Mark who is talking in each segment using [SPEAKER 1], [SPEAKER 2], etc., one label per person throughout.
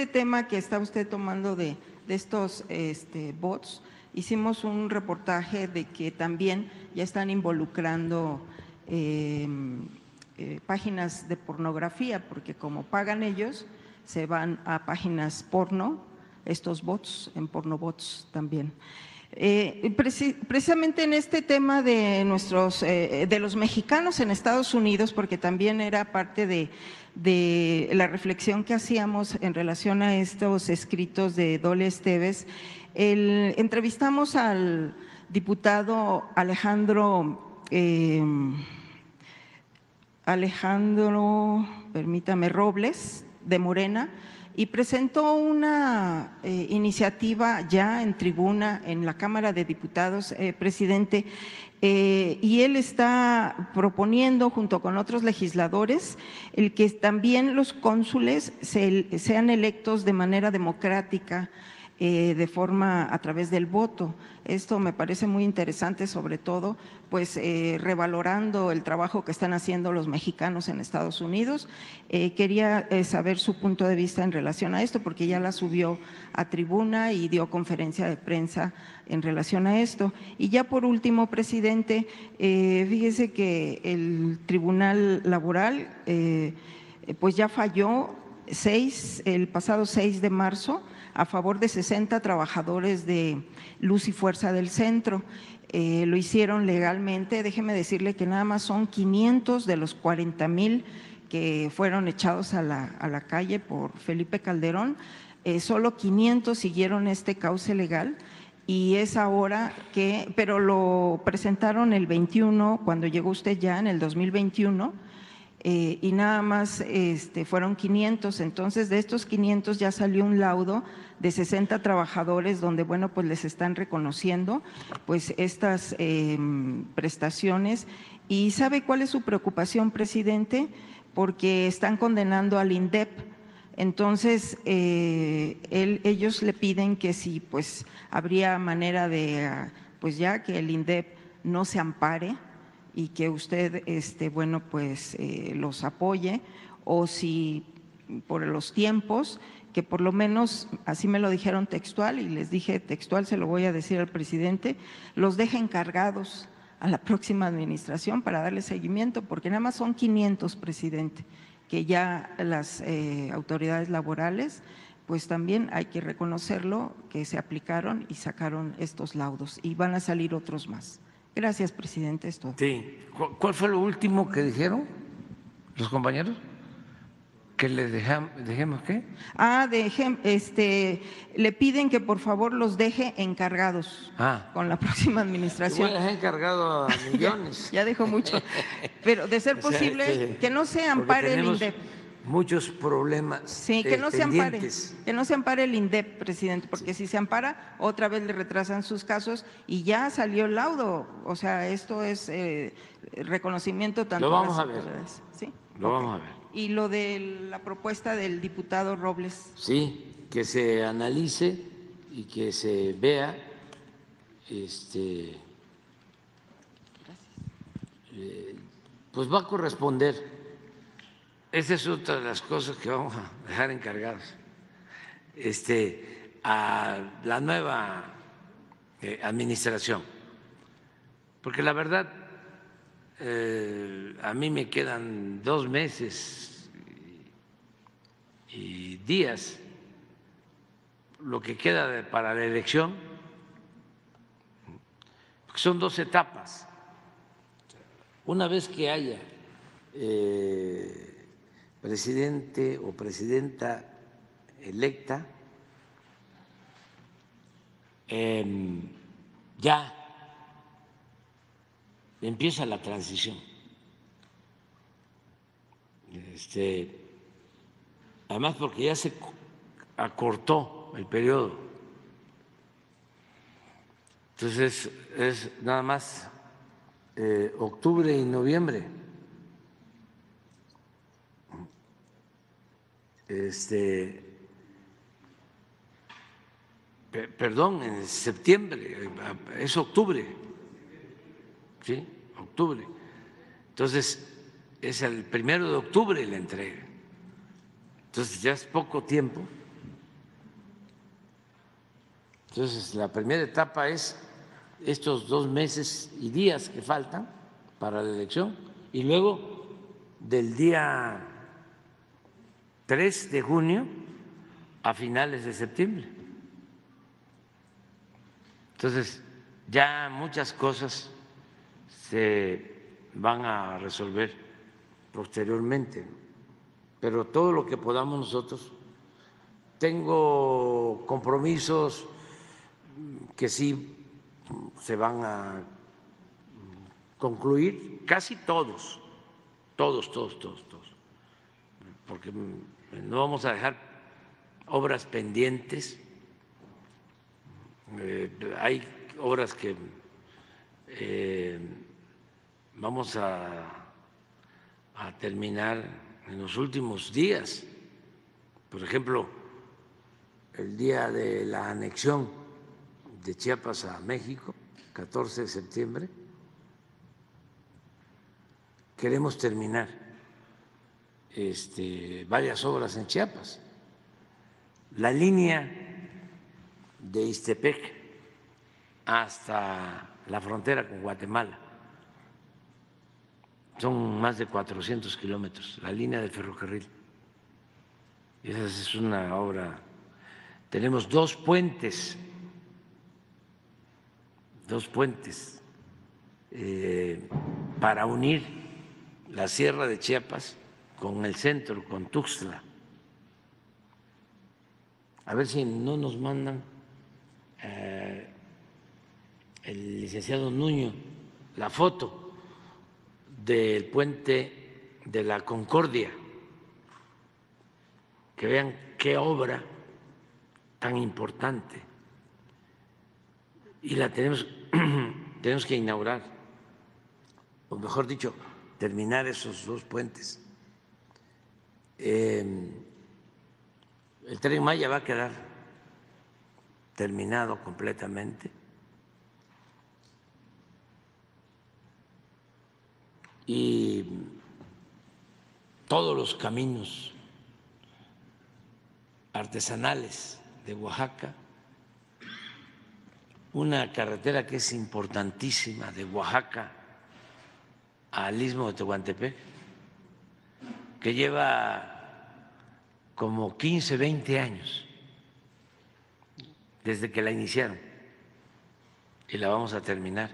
[SPEAKER 1] este tema que está usted tomando de estos bots, hicimos un reportaje de que también ya están involucrando páginas de pornografía, porque como pagan ellos, se van a páginas porno, estos bots, en pornobots también. Precisamente en este tema de de los mexicanos en Estados Unidos, porque también era parte de la reflexión que hacíamos en relación a estos escritos de Dole Esteves, entrevistamos al diputado permítame, Robles, de Morena, y presentó una iniciativa ya en tribuna en la Cámara de Diputados, presidente, y él está proponiendo junto con otros legisladores el que también los cónsules sean electos de manera democrática, de forma a través del voto. Esto me parece muy interesante, sobre todo pues revalorando el trabajo que están haciendo los mexicanos en Estados Unidos. Quería saber su punto de vista en relación a esto, porque ya la subió a tribuna y dio conferencia de prensa en relación a esto. Y ya por último, presidente, fíjese que el Tribunal Laboral pues ya falló el pasado 6 de marzo a favor de 60 trabajadores de Luz y Fuerza del Centro. Lo hicieron legalmente. Déjeme decirle que nada más son 500 de los 40,000 que fueron echados a la calle por Felipe Calderón, solo 500 siguieron este cauce legal. Y es ahora pero lo presentaron el 21, cuando llegó usted ya en el 2021, y nada más fueron 500. Entonces de estos 500 ya salió un laudo de 60 trabajadores donde bueno pues les están reconociendo pues estas prestaciones. ¿Y sabe cuál es su preocupación, presidente? Porque están condenando al INDEP. Entonces ellos le piden que si pues habría manera de pues ya que el INDEP no se ampare y que usted bueno pues los apoye, o si por los tiempos que por lo menos, así me lo dijeron textual y les dije textual, se lo voy a decir al presidente, los deje encargados a la próxima administración para darle seguimiento, porque nada más son 500, presidente, que ya las autoridades laborales pues también hay que reconocerlo, que se aplicaron y sacaron estos laudos y van a salir otros más. Gracias, presidente, es todo.
[SPEAKER 2] Sí. ¿Cuál fue lo último que dijeron los compañeros? ¿Que le dejemos qué?
[SPEAKER 1] Le piden que por favor los deje encargados con la próxima administración.
[SPEAKER 2] Igual les he encargado a millones.
[SPEAKER 1] ya dejó mucho, pero de ser posible que no se ampare el INDEP.
[SPEAKER 2] Muchos problemas.
[SPEAKER 1] Sí, que no se ampare el INDEP, presidente, porque si se ampara, otra vez le retrasan sus casos y ya salió el laudo. O sea, esto es reconocimiento tanto.
[SPEAKER 2] Lo vamos a ver.
[SPEAKER 1] ¿Sí?
[SPEAKER 2] Lo vamos a ver.
[SPEAKER 1] Y lo de la propuesta del diputado Robles.
[SPEAKER 2] Sí, que se analice y que se vea, pues va a corresponder. Esa es otra de las cosas que vamos a dejar encargados a la nueva administración, porque la verdad a mí me quedan 2 meses y días, lo que queda para la elección, porque son 2 etapas. Una vez que haya presidente o presidenta electa, ya empieza la transición. Además porque ya se acortó el periodo. Entonces es nada más octubre y noviembre. Perdón, en septiembre, es octubre, ¿sí? Octubre. Entonces, es el 1 de octubre la entrega. Entonces, ya es poco tiempo Entonces, la primera etapa es estos 2 meses y días que faltan para la elección, y luego del día 3 de junio a finales de septiembre. Entonces, ya muchas cosas se van a resolver posteriormente, pero todo lo que podamos nosotros. Tengo compromisos que sí se van a concluir, casi todos, porque no vamos a dejar obras pendientes. Hay obras que vamos a terminar en los últimos días. Por ejemplo, el día de la anexión de Chiapas a México, 14 de septiembre, queremos terminar varias obras en Chiapas. La línea de Ixtepec hasta la frontera con Guatemala son más de 400 kilómetros, la línea del ferrocarril. Esa es una obra. Tenemos 2 puentes para unir la sierra de Chiapas con el centro, con Tuxtla. A ver si no nos mandan el licenciado Nuño la foto del puente de la Concordia, que vean qué obra tan importante, y la tenemos que inaugurar, o mejor dicho, terminar esos 2 puentes. El Tren Maya va a quedar terminado completamente, y todos los caminos artesanales de Oaxaca, una carretera que es importantísima de Oaxaca al Istmo de Tehuantepec, que lleva como 15, 20 años desde que la iniciaron, y la vamos a terminar.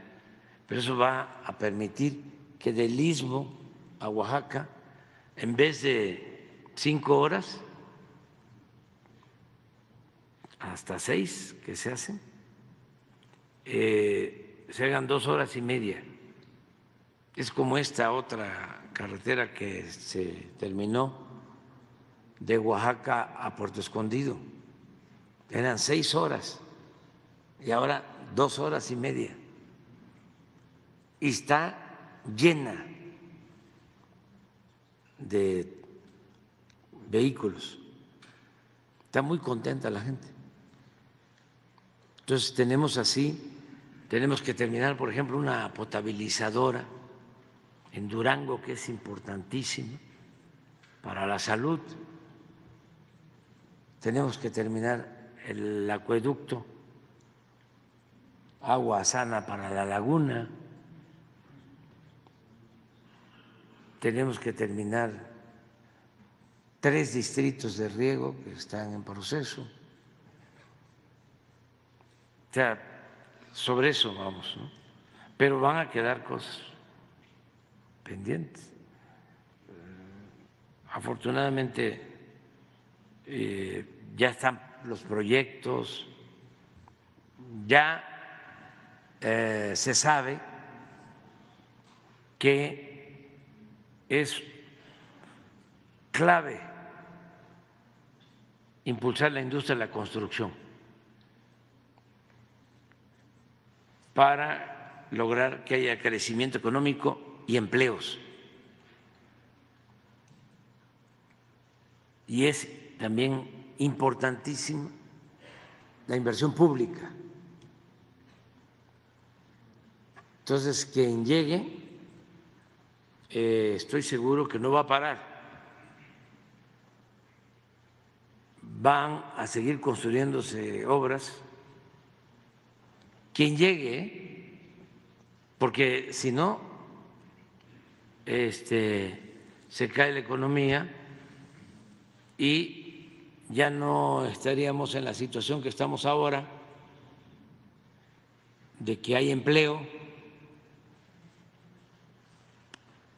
[SPEAKER 2] Pero eso va a permitir que del Istmo a Oaxaca, en vez de 5 horas, hasta 6 que se hacen, se hagan 2 horas y media. Es como esta otra carretera que se terminó de Oaxaca a Puerto Escondido. Eran 6 horas y ahora 2 horas y media. Y está llena de vehículos. Está muy contenta la gente. Entonces tenemos que terminar, por ejemplo, una potabilizadora en Durango, que es importantísima para la salud. Tenemos que terminar el acueducto, agua sana para la laguna. Tenemos que terminar 3 distritos de riego que están en proceso. O sea, sobre eso vamos, ¿no? Pero van a quedar cosas pendientes. Afortunadamente ya están los proyectos, ya se sabe que es clave impulsar la industria de la construcción para lograr que haya crecimiento económico y empleos. Y es también importantísima la inversión pública. Entonces, quien llegue, estoy seguro que no va a parar. Van a seguir construyéndose obras quien llegue, porque si no, se cae la economía y ya no estaríamos en la situación que estamos ahora, de que hay empleo.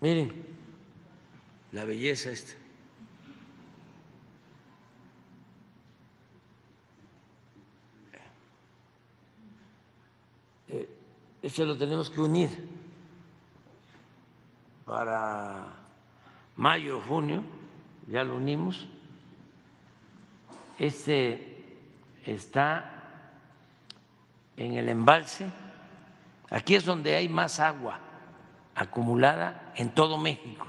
[SPEAKER 2] Miren la belleza esta. Este lo tenemos que unir para mayo, junio, ya lo unimos. Este está en el embalse. Aquí es donde hay más agua acumulada en todo México,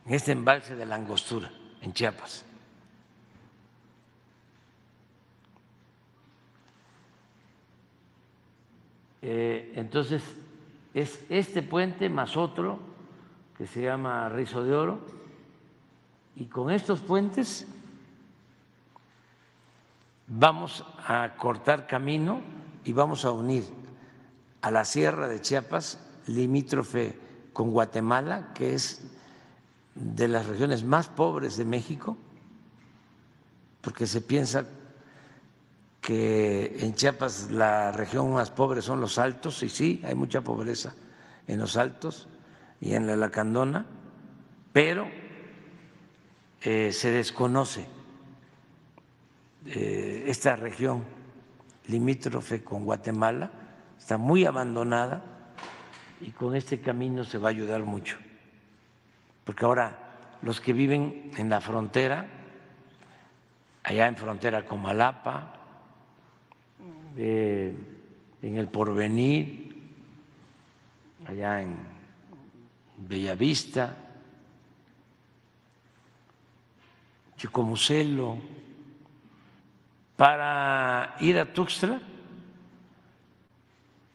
[SPEAKER 2] en este embalse de la Angostura, en Chiapas. Entonces, es este puente más otro que se llama Rizo de Oro, y con estos puentes vamos a cortar camino y vamos a unir a la Sierra de Chiapas, limítrofe con Guatemala, que es de las regiones más pobres de México, porque se piensa que en Chiapas la región más pobre son los Altos, y sí, hay mucha pobreza en los Altos y en la Lacandona, pero se desconoce esta región limítrofe con Guatemala, está muy abandonada, y con este camino se va a ayudar mucho, porque ahora los que viven en la frontera, allá en frontera con Malapa, en El Porvenir, allá en Bellavista, Chicomucelo, para ir a Tuxtla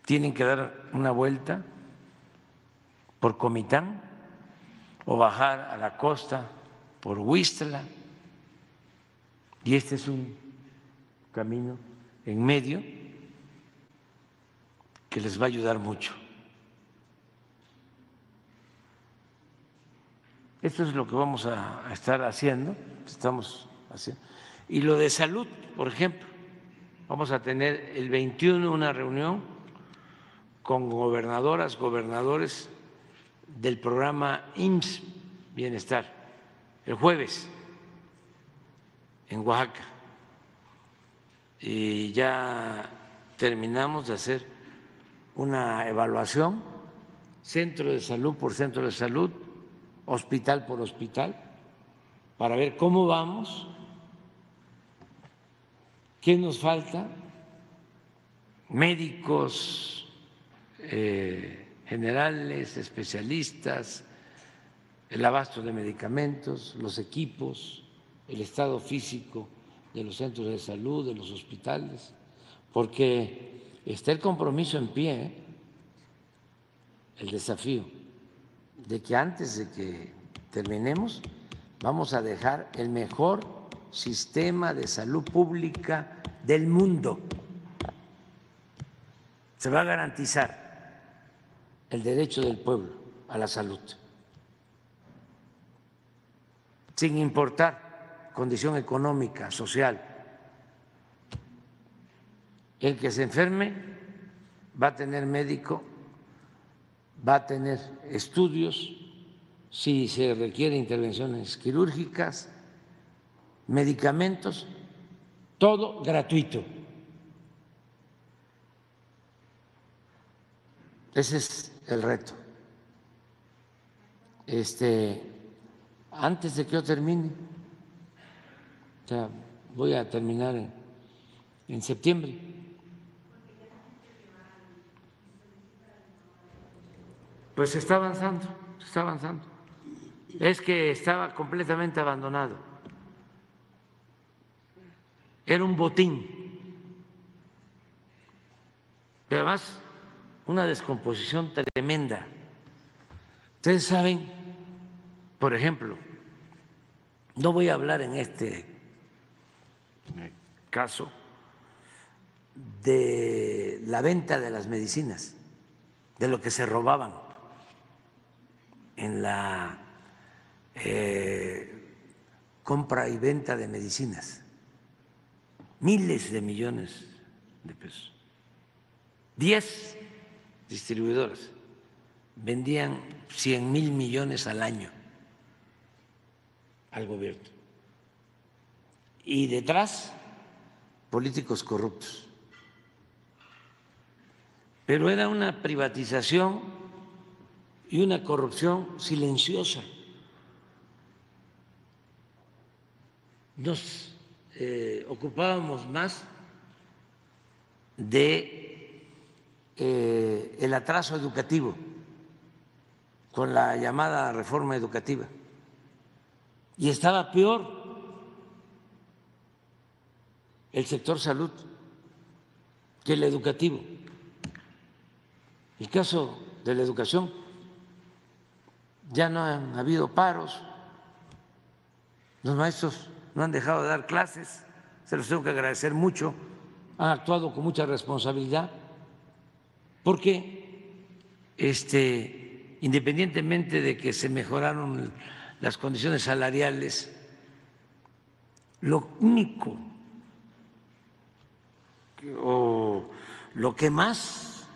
[SPEAKER 2] tienen que dar una vuelta por Comitán o bajar a la costa por Huistla, y este es un camino en medio que les va a ayudar mucho. Esto es lo que vamos a estar haciendo, estamos haciendo. Y lo de salud, por ejemplo, vamos a tener el 21 una reunión con gobernadoras, gobernadores del programa IMSS Bienestar, el jueves en Oaxaca. Y ya terminamos de hacer una evaluación, centro de salud por centro de salud, hospital por hospital, para ver cómo vamos, qué nos falta, médicos generales, especialistas, el abasto de medicamentos, los equipos, el estado físico de los centros de salud, de los hospitales, porque está el compromiso en pie, el desafío de que antes de que terminemos vamos a dejar el mejor sistema de salud pública del mundo. Se va a garantizar el derecho del pueblo a la salud, sin importar condición económica, social. El que se enferme va a tener médico, va a tener estudios, si se requiere intervenciones quirúrgicas, medicamentos, todo gratuito. Ese es el reto. Antes de que yo termine, o sea, voy a terminar en septiembre. Pues se está avanzando, se está avanzando. Es que estaba completamente abandonado. Era un botín. Pero además, una descomposición tremenda. Ustedes saben, por ejemplo, no voy a hablar en este caso de la venta de las medicinas, de lo que se robaban en la compra y venta de medicinas, miles de millones de pesos. 10 distribuidoras vendían 100,000 millones al año al gobierno. Y detrás, políticos corruptos. Pero era una privatización y una corrupción silenciosa. Nos ocupábamos más de el atraso educativo con la llamada reforma educativa. Y estaba peor el sector salud que el educativo. El caso de la educación, ya no han habido paros, los maestros no han dejado de dar clases, se los tengo que agradecer mucho, han actuado con mucha responsabilidad, porque independientemente de que se mejoraron las condiciones salariales, lo único o lo que más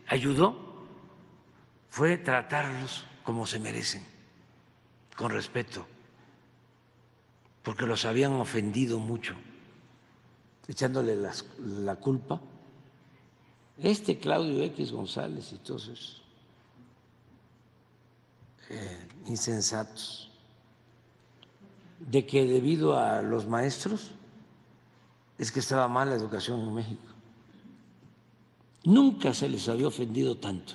[SPEAKER 2] ayudó fue tratarlos como se merecen, con respeto, porque los habían ofendido mucho, echándole la culpa. Claudio X González y todos esos insensatos, de que debido a los maestros es que estaba mal la educación en México. Nunca se les había ofendido tanto.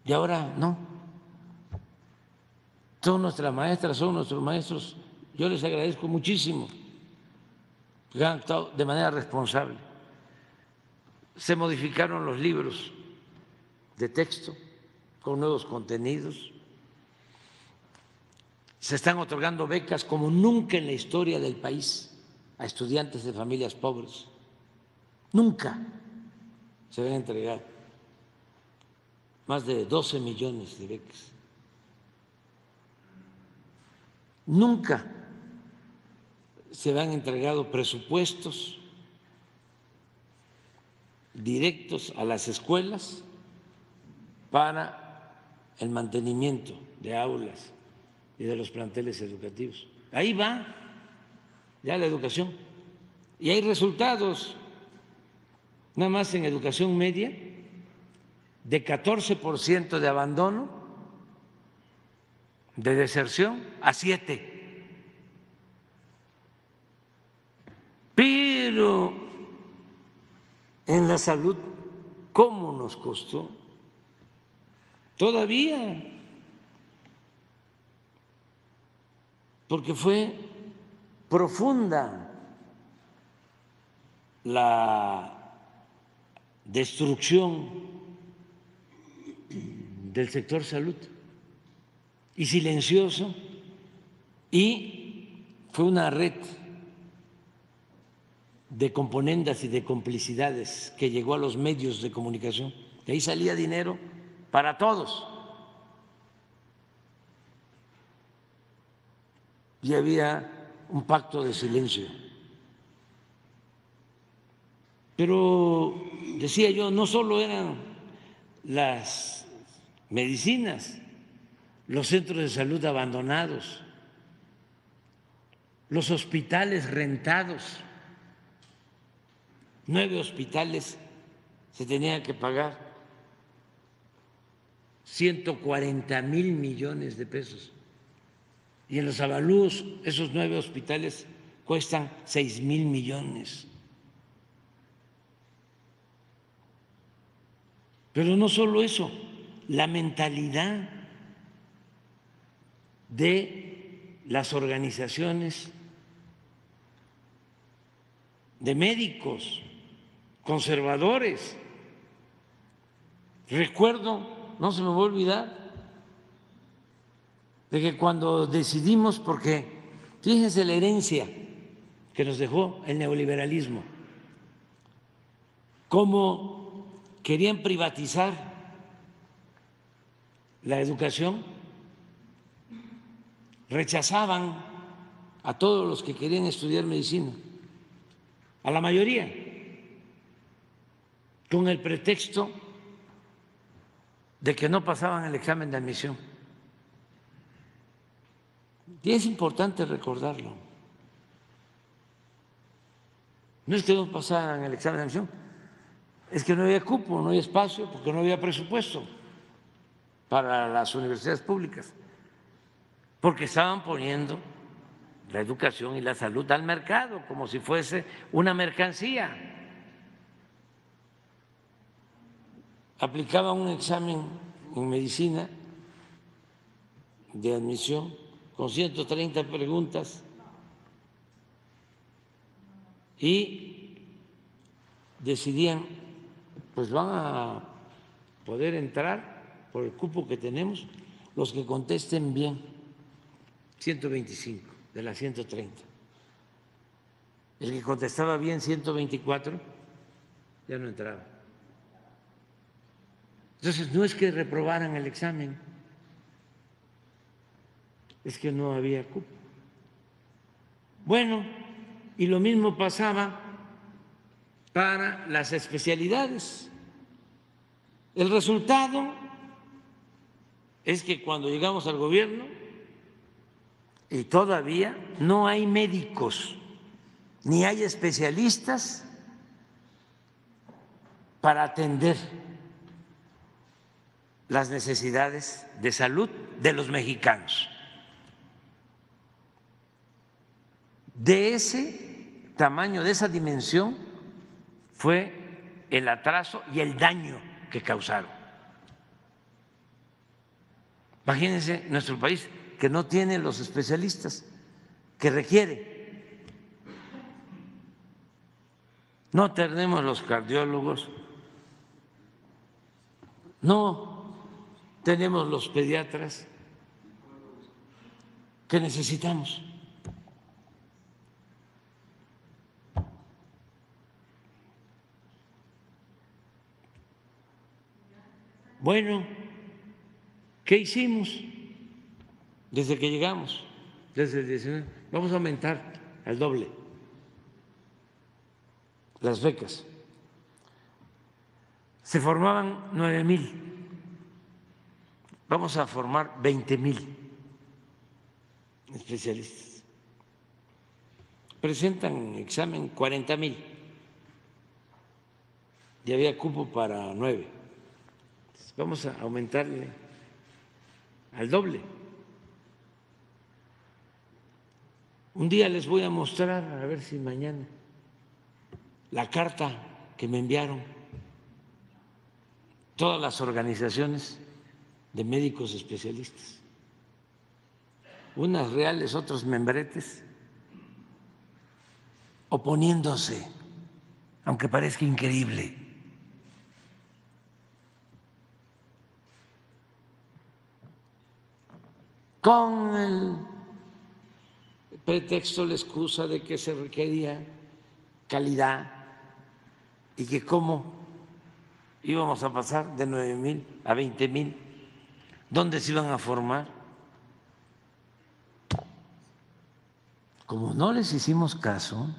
[SPEAKER 2] Y ahora no. Son nuestras maestras, son nuestros maestros. Yo les agradezco muchísimo que han actuado de manera responsable. Se modificaron los libros de texto con nuevos contenidos. Se están otorgando becas como nunca en la historia del país a estudiantes de familias pobres. Nunca se van a entregar más de 12 millones de becas. Nunca se han entregado presupuestos directos a las escuelas para el mantenimiento de aulas y de los planteles educativos. Ahí va ya la educación y hay resultados. Nada más en educación media, de 14% de abandono, de deserción, a 7%. Pero en la salud, ¿cómo nos costó? Todavía, porque fue profunda la destrucción del sector salud y silencioso, y fue una red de componendas y de complicidades que llegó a los medios de comunicación. De ahí salía dinero para todos. Y había un pacto de silencio. Pero decía yo, no solo eran las medicinas, los centros de salud abandonados, los hospitales rentados. 9 hospitales se tenían que pagar 140,000 millones de pesos. Y en los avalúos, esos 9 hospitales cuestan 6,000 millones. Pero no solo eso, la mentalidad de las organizaciones de médicos conservadores. Recuerdo, no se me va a olvidar, de que cuando decidimos, porque fíjense la herencia que nos dejó el neoliberalismo, cómo querían privatizar la educación, rechazaban a todos los que querían estudiar medicina, a la mayoría, con el pretexto de que no pasaban el examen de admisión. Y es importante recordarlo. No es que no pasaran el examen de admisión, es que no había cupo, no había espacio, porque no había presupuesto para las universidades públicas, porque estaban poniendo la educación y la salud al mercado como si fuese una mercancía. Aplicaba un examen en medicina de admisión con 130 preguntas y decidían, pues van a poder entrar por el cupo que tenemos los que contesten bien, 125 de las 130. El que contestaba bien, 124, ya no entraba. Entonces, no es que reprobaran el examen, es que no había cupo. Bueno, y lo mismo pasaba para las especialidades. El resultado es que cuando llegamos al gobierno, y todavía no hay médicos, ni hay especialistas para atender las necesidades de salud de los mexicanos. De ese tamaño, de esa dimensión, fue el atraso y el daño que causaron. Imagínense nuestro país que no tiene los especialistas que requiere. No tenemos los cardiólogos, no tenemos los pediatras que necesitamos. Bueno, ¿qué hicimos desde que llegamos? Desde el 19, vamos a aumentar al doble las becas. Se formaban 9,000. Vamos a formar 20,000 especialistas. Presentan examen 40,000 y había cupo para 9. Vamos a aumentarle al doble. Un día les voy a mostrar, a ver si mañana, la carta que me enviaron todas las organizaciones de médicos especialistas, unas reales, otros membretes, oponiéndose, aunque parezca increíble. Con el pretexto, la excusa de que se requería calidad y que cómo íbamos a pasar de 9,000 a 20,000, ¿dónde se iban a formar? Como no les hicimos caso,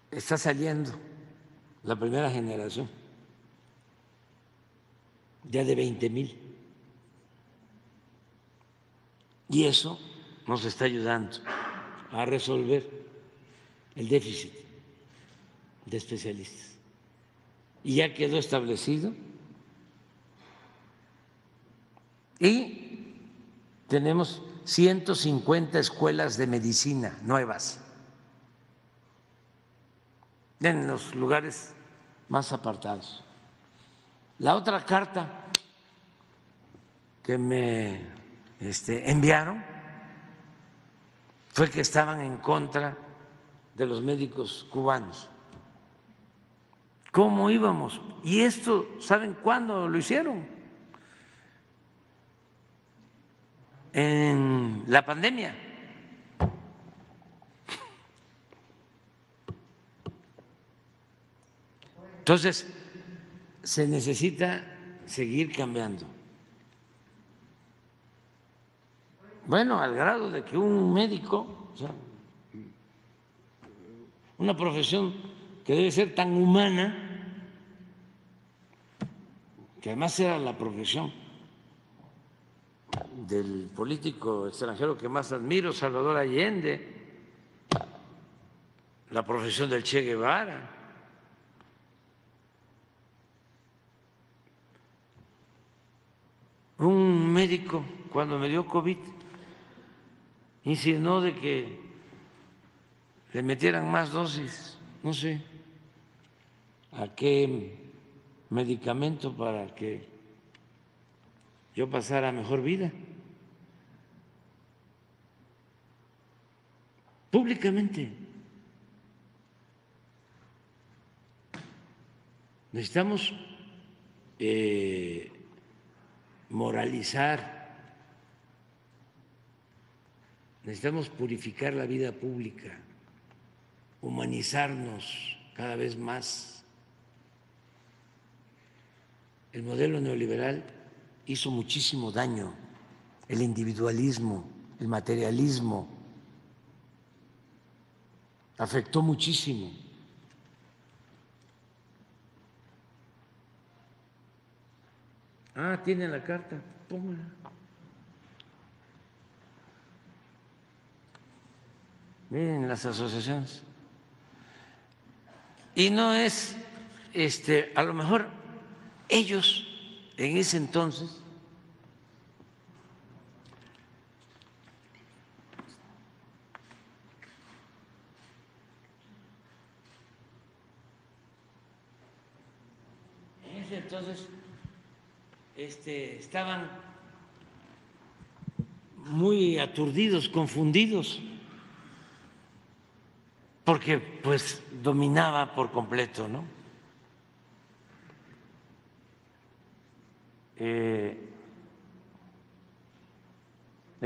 [SPEAKER 2] está saliendo la primera generación ya de 20,000. Y eso nos está ayudando a resolver el déficit de especialistas. Y ya quedó establecido. Y tenemos 150 escuelas de medicina nuevas en los lugares más apartados. La otra carta que me enviaron fue que estaban en contra de los médicos cubanos. ¿Cómo íbamos? Y esto, ¿saben cuándo lo hicieron? en la pandemia. Entonces, se necesita seguir cambiando. Bueno, al grado de que un médico, o sea, una profesión que debe ser tan humana, que además era la profesión del político extranjero que más admiro, Salvador Allende, la profesión del Che Guevara. Un médico, cuando me dio COVID, insinuó de que le metieran más dosis, no sé a qué medicamento para que yo pasara mejor vida. Públicamente. Necesitamos moralizar, necesitamos purificar la vida pública, humanizarnos cada vez más. El modelo neoliberal hizo muchísimo daño, el individualismo, el materialismo, afectó muchísimo. Ah, tienen la carta, póngala. Miren las asociaciones. Y no es, a lo mejor ellos en ese entonces estaban muy aturdidos, confundidos, porque pues dominaba por completo, ¿no? El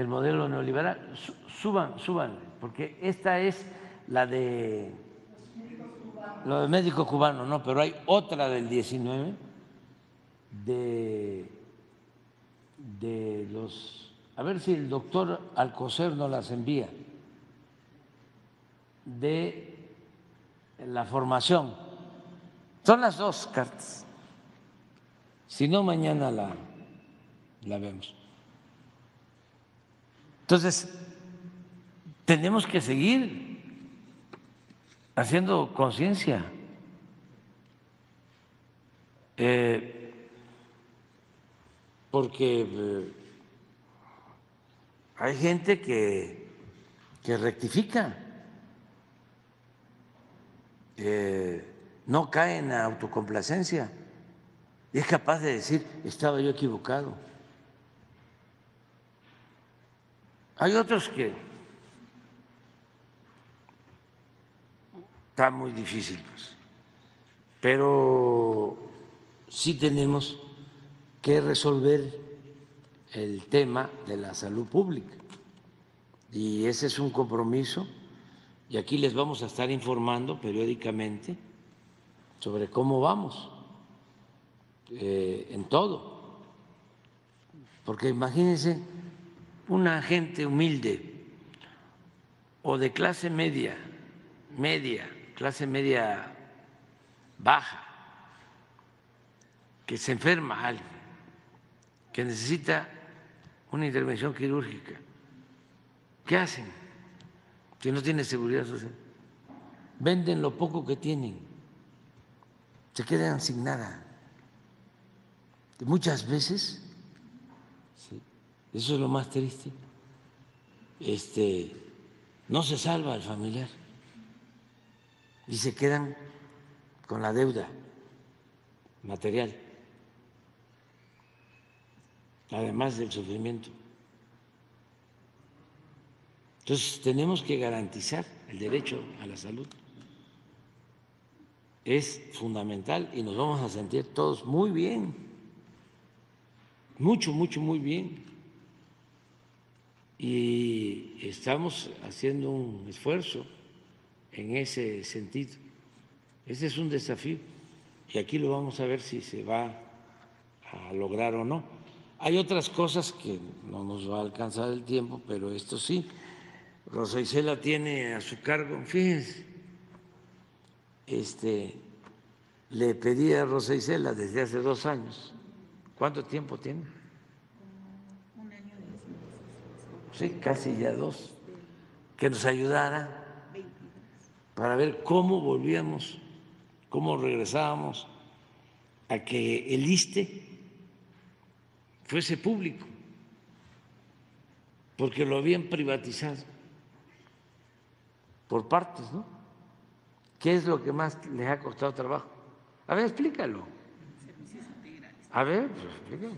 [SPEAKER 2] modelo neoliberal. Suban, porque esta es la de lo de médico cubano, no, pero hay otra del 19 de los, a ver si el doctor Alcocer nos las envía, de la formación. Son las dos cartas. Si no, mañana la vemos. Entonces, tenemos que seguir haciendo conciencia. Porque hay gente que rectifica, no cae en la autocomplacencia y es capaz de decir, estaba yo equivocado. Hay otros que está muy difícil, pues, pero sí tenemos que resolver el tema de la salud pública y ese es un compromiso y aquí les vamos a estar informando periódicamente sobre cómo vamos en todo, porque imagínense una gente humilde o de clase media, clase media baja, que se enferma alguien, que necesita una intervención quirúrgica, ¿qué hacen si no tiene seguridad social? Venden lo poco que tienen, se quedan sin nada. Y muchas veces, sí, eso es lo más triste, no se salva al familiar y se quedan con la deuda material, además del sufrimiento. Entonces tenemos que garantizar el derecho a la salud. Es fundamental y nos vamos a sentir todos muy bien, muy bien. y estamos haciendo un esfuerzo en ese sentido. Ese es un desafío y aquí lo vamos a ver si se va a lograr o no. Hay otras cosas que no nos va a alcanzar el tiempo, pero esto sí. Rosa Isela tiene a su cargo, fíjense, le pedí a Rosa Isela desde hace 2 años. ¿Cuánto tiempo tiene?
[SPEAKER 1] 1 año y 10 meses.
[SPEAKER 2] Sí, casi ya 2. Que nos ayudara para ver cómo volvíamos, cómo regresábamos a que el ISSSTE fuese público, porque lo habían privatizado por partes, ¿no? ¿Qué es lo que más les ha costado trabajo? A ver, explícalo. A ver, pues explícalo.